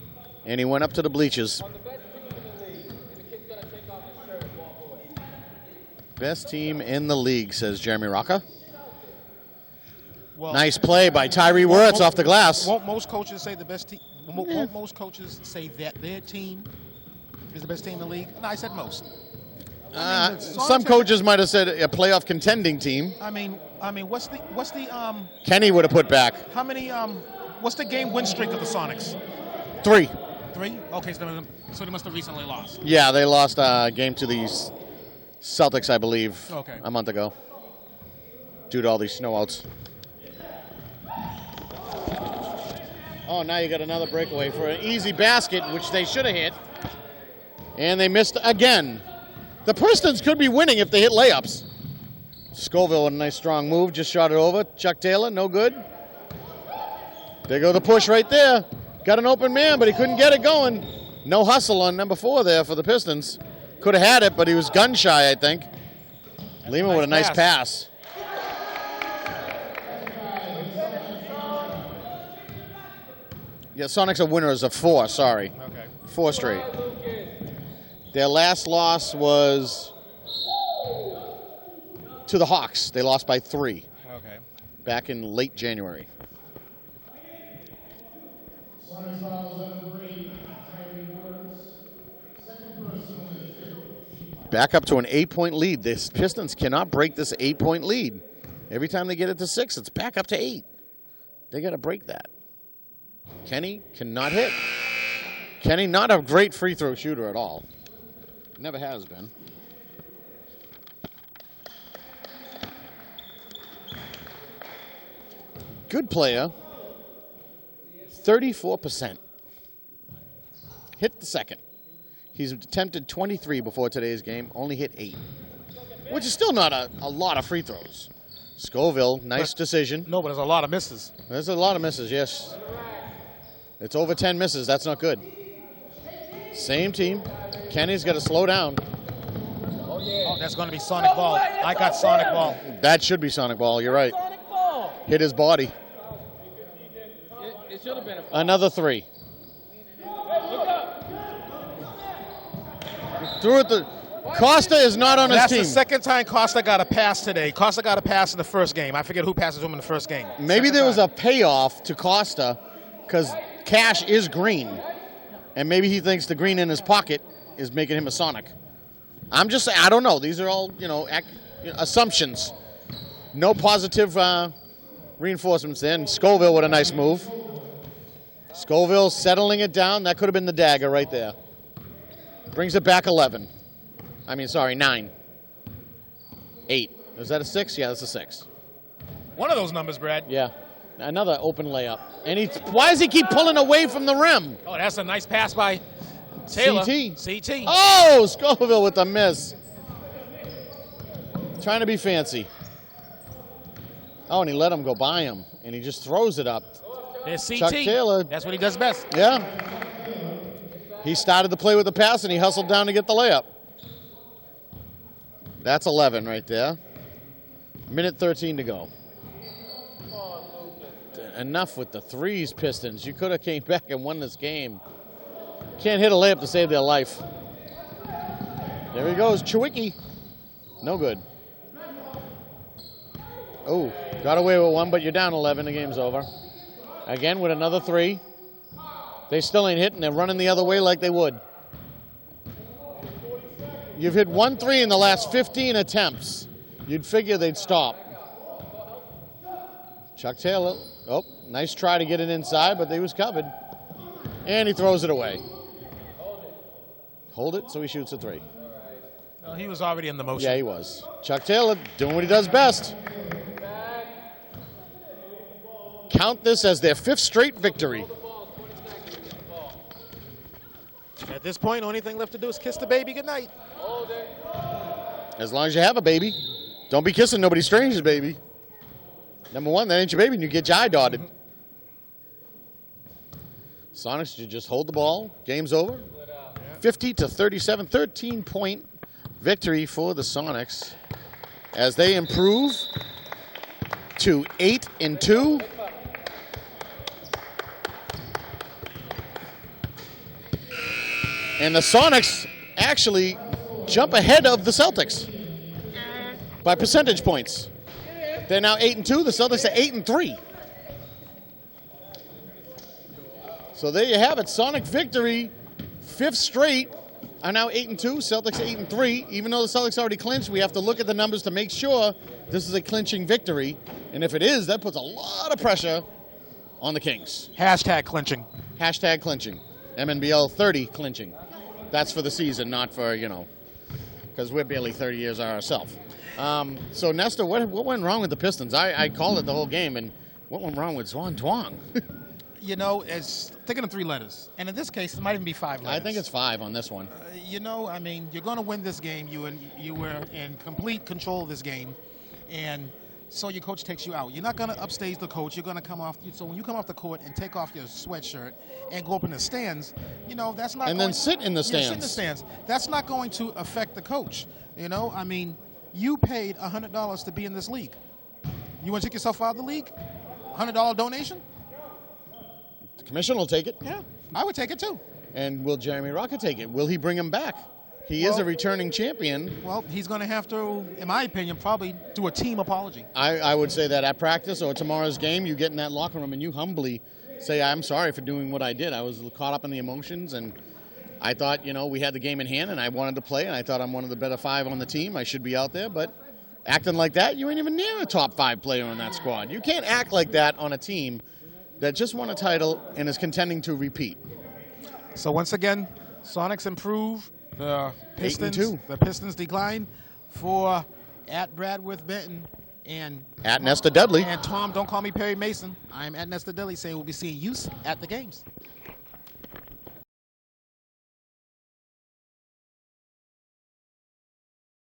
And he went up to the bleachers. Best team in the league, says Jeremy Rocca. Well, Nice play by Tyree Wirtz off the glass. Won't most coaches say the best team? Won't most coaches say that their team is the best team in the league? No, I said most. Some coaches might have said a playoff contending team. I mean, what's the Kenny would have put back how many what's the game win streak of the Sonics? 3. 3? Okay, so they must have recently lost. Yeah, they lost a game to the Celtics, I believe, Okay. a month ago, due to all these snowouts. Oh, now you got another breakaway for an easy basket, which they should have hit. And they missed again. The Pistons could be winning if they hit layups. Scoville with a nice strong move, just shot it over. Chuck Taylor, no good. There go the push right there. Got an open man, but he couldn't get it going. No hustle on number 4 there for the Pistons. Could have had it, but he was gun shy, I think. Lima with a nice pass. Yeah, Sonics are winners of 4, sorry. Okay. 4 straight. Their last loss was to the Hawks. They lost by 3 Okay. back in late January. Back up to an 8-point lead. The Pistons cannot break this 8-point lead. Every time they get it to 6, it's back up to 8. They got to break that. Kenny cannot hit. Kenny, not a great free throw shooter at all. Never has been. Good player. 34%. Hit the second. He's attempted 23 before today's game, only hit 8. Which is still not a lot of free throws. Scoville, nice decision. No, but there's a lot of misses. There's a lot of misses, yes. It's over 10 misses. That's not good. Same team. Kenny's got to slow down. Oh, that's going to be Sonic ball. I got Sonic ball. That should be Sonic ball. You're right. Hit his body. It should have been a Another 3. Threw it. Costa is not on his That's team. the second time Costa got a pass today. Costa got a pass in the first game. I forget who passes to him in the first game. Maybe Second there was time. a payoff to Costa because Cash is green. And maybe he thinks the green in his pocket is making him a Sonic. I'm just saying, I don't know. These are all, assumptions. No positive reinforcements there. And Scoville with a nice move. Scoville settling it down. That could have been the dagger right there. Brings it back 11. 9. 8. Is that a 6? Yeah, that's a 6. One of those numbers, Brad. Yeah. Another open layup. And why does he keep pulling away from the rim? Oh, that's a nice pass by Taylor. CT. CT. Oh, Scoville with the miss. Trying to be fancy. Oh, and he let him go by him. And he just throws it up. There's CT. Chuck Taylor. That's what he does best. Yeah. He started the play with the pass, and he hustled down to get the layup. That's 11 right there. Minute 13 to go. Enough with the threes, Pistons. You could have came back and won this game. Can't hit a layup to save their life. There he goes, Chewicki. No good. Oh, got away with one, but you're down 11. The game's over. Again with another 3. They still ain't hitting. They're running the other way like they would. You've hit 1 3 in the last 15 attempts. You'd figure they'd stop. Chuck Taylor, oh, nice try to get it inside, but they was covered. And he throws it away. Hold it, so he shoots a 3. Well, he was already in the motion. Yeah, he was. Chuck Taylor doing what he does best. Count this as their 5th straight victory. At this point, only thing left to do is kiss the baby goodnight. As long as you have a baby. Don't be kissing nobody strange's baby. Number one, that ain't your baby and you get your eye dotted. Sonics should just hold the ball. Game's over. 50-37, 13-point victory for the Sonics as they improve to 8-2. And the Sonics actually jump ahead of the Celtics by percentage points. They're now 8-2. The Celtics are 8-3. So there you have it. Sonic victory, 5th straight. Are now 8-2. Celtics 8-3. Even though the Celtics already clinched, we have to look at the numbers to make sure this is a clinching victory. And if it is, that puts a lot of pressure on the Kings. Hashtag clinching. Hashtag clinching. MNBL 30 clinching. That's for the season, not for, because we're barely 30 years ourselves. So, Nestor, what went wrong with the Pistons? I called it the whole game, and what went wrong with Swan Twang? It's thinking of 3 letters. And in this case, it might even be 5 letters. I think it's 5 on this one. You're going to win this game. You were in complete control of this game. And so your coach takes you out. You're not going to upstage the coach. You're going to come off. So when you come off the court and take off your sweatshirt and go up in the stands, that's not. And then sit in the stands. Sit in the stands. That's not going to affect the coach. You paid $100 to be in this league. You want to take yourself out of the league? $100 donation? The commissioner will take it. Yeah, I would take it too. And will Jeremy Rocket take it? Will he bring him back? He is a returning champion. Well, he's going to have to, in my opinion, probably do a team apology. I would say that at practice or tomorrow's game, you get in that locker room and you humbly say, I'm sorry for doing what I did. I was caught up in the emotions, and I thought, we had the game in hand, and I wanted to play, and I thought I'm one of the better 5 on the team. I should be out there, but acting like that, you ain't even near a top 5 player on that squad. You can't act like that on a team that just won a title and is contending to repeat. So once again, Sonics improve. The Pistons, 8-2. The Pistons decline. For at Bradworth Benton and At Nestor Dudley. And Tom, don't call me Perry Mason. I'm at Nestor Dudley saying we'll be seeing you at the games.